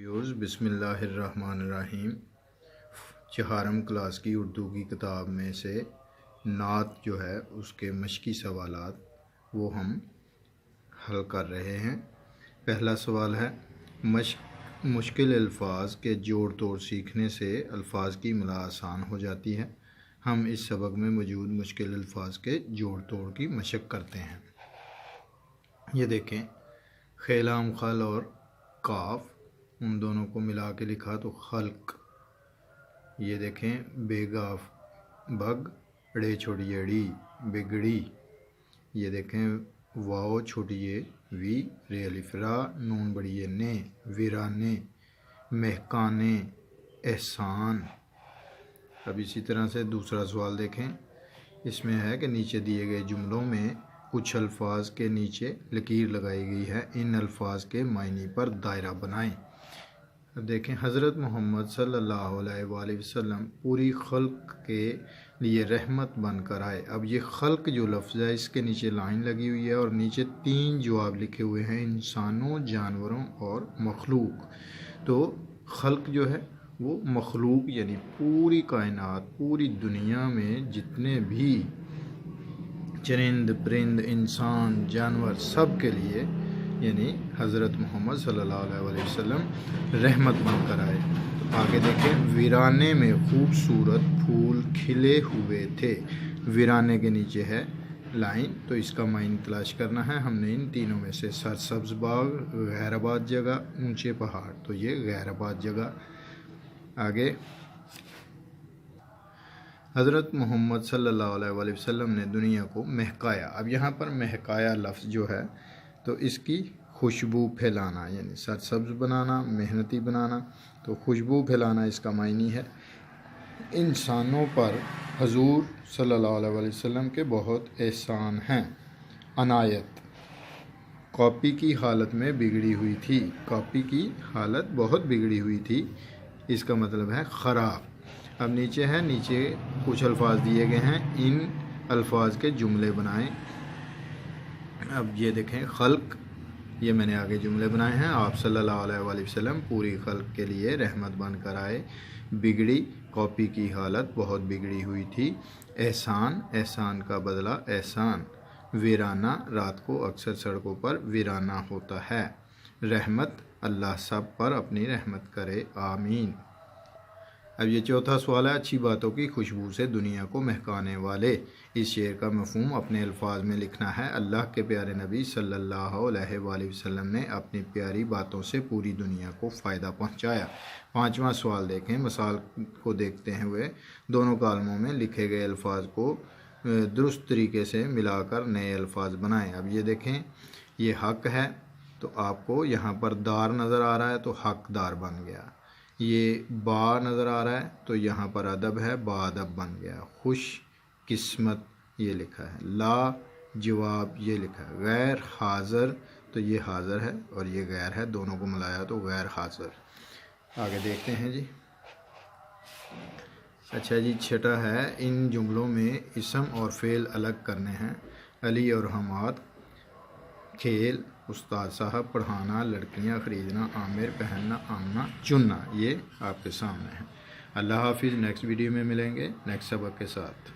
Viewers بسم اللہ الرحمن الرحیم۔ چہارم کلاس کی اردو کی کتاب میں سے نعت جو ہے اس کے مشقی سوالات وہ ہم حل کر رہے ہیں۔ پہلا سوال ہے مشکل الفاظ کے جوڑ توڑ سیکھنے سے الفاظ کی ملا آسان ہو جاتی ہے۔ ہم اس سبق میں موجود مشکل الفاظ کے جوڑ توڑ کی مشق کرتے ہیں۔ یہ دیکھیں، خیلام خل اور کاف ان دونوں کو ملا کے لکھا تو خلق۔ یہ دیکھیں، بیگاف بگ اڑے چھوٹی اڑی بگڑی۔ یہ دیکھیں، واؤ چھوٹی اے وی رے الف را نون بڑی اے نے ویرانے مہکانے احسان۔ اب اسی طرح سے دوسرا سوال دیکھیں، اس میں ہے کہ نیچے دیے گئے جملوں میں کچھ الفاظ کے نیچے لکیر لگائی گئی ہے، ان الفاظ کے معنی پر دائرہ بنائیں۔ اب دیکھیں، حضرت محمد صلی اللہ علیہ وآلہ وسلم پوری خلق کے لیے رحمت بن کر آئے۔ اب یہ خلق جو لفظ ہے اس کے نیچے لائن لگی ہوئی ہے اور نیچے 3 جواب لکھے ہوئے ہیں، انسانوں، جانوروں اور مخلوق۔ تو خلق جو ہے وہ مخلوق یعنی پوری کائنات، پوری دنیا میں جتنے بھی چرند پرند انسان جانور سب کے لیے یعنی حضرت محمد صلی اللہ علیہ وآلہ وسلم رحمت بن کر آئے۔ آگے دیکھیں، ویرانے میں خوبصورت پھول کھلے ہوئے تھے۔ ویرانے کے نیچے ہے لائن، تو اس کا معنی تلاش کرنا ہے ہم نے۔ ان تینوں میں سے سرسبز باغ، غیر آباد جگہ، اونچے پہاڑ، تو یہ غیر آباد جگہ۔ آگے، حضرت محمد صلی اللہ علیہ وآلہ وسلم نے دنیا کو مہکایا۔ اب یہاں پر مہکایا لفظ جو ہے تو اس کی خوشبو پھیلانا یعنی سرسبز بنانا، محنتی بنانا، تو خوشبو پھیلانا اس کا معنی ہے۔ انسانوں پر حضور صلی اللہ علیہ وآلہ وسلم کے بہت احسان ہیں۔ عنایت، کاپی کی حالت میں بگڑی ہوئی تھی۔ کاپی کی حالت بہت بگڑی ہوئی تھی، اس کا مطلب ہے خراب۔ اب نیچے ہے، نیچے کچھ الفاظ دیے گئے ہیں، ان الفاظ کے جملے بنائیں۔ اب یہ دیکھیں، خلق، یہ میں نے آگے جملے بنائے ہیں۔ آپ صلی اللہ علیہ وآلہ وسلم پوری خلق کے لیے رحمت بن کر آئے۔ بگڑی، کاپی کی حالت بہت بگڑی ہوئی تھی۔ احسان، احسان کا بدلہ احسان۔ ویرانہ، رات کو اکثر سڑکوں پر ویرانہ ہوتا ہے۔ رحمت، اللہ سب پر اپنی رحمت کرے، آمین۔ اب یہ چوتھا سوال ہے، اچھی باتوں کی خوشبو سے دنیا کو مہکانے والے۔ اس شعر کا مفہوم اپنے الفاظ میں لکھنا ہے۔ اللہ کے پیارے نبی صلی اللہ علیہ وآلہ وسلم نے اپنی پیاری باتوں سے پوری دنیا کو فائدہ پہنچایا۔ پانچواں سوال دیکھیں، مثال کو دیکھتے ہوئے دونوں کالموں میں لکھے گئے الفاظ کو درست طریقے سے ملا کر نئے الفاظ بنائیں۔ اب یہ دیکھیں، یہ حق ہے تو آپ کو یہاں پر دار نظر آ رہا ہے تو حقدار بن گیا۔ یہ با نظر آ رہا ہے تو یہاں پر ادب ہے، با ادب بن گیا۔ خوش قسمت یہ لکھا ہے، لا جواب یہ لکھا ہے، غیر حاضر تو یہ حاضر ہے اور یہ غیر ہے، دونوں کو ملایا تو غیر حاضر۔ آگے دیکھتے ہیں جی۔ اچھا جی، چھٹا ہے، ان جملوں میں اسم اور فعل الگ کرنے ہیں۔ علی اور حماد کھیل، استاد صاحب پڑھانا، لڑکیاں خریدنا، عامر پہننا، آمنہ چننا، یہ آپ کے سامنے ہے۔ اللہ حافظ، نیکسٹ ویڈیو میں ملیں گے نیکسٹ سبق کے ساتھ۔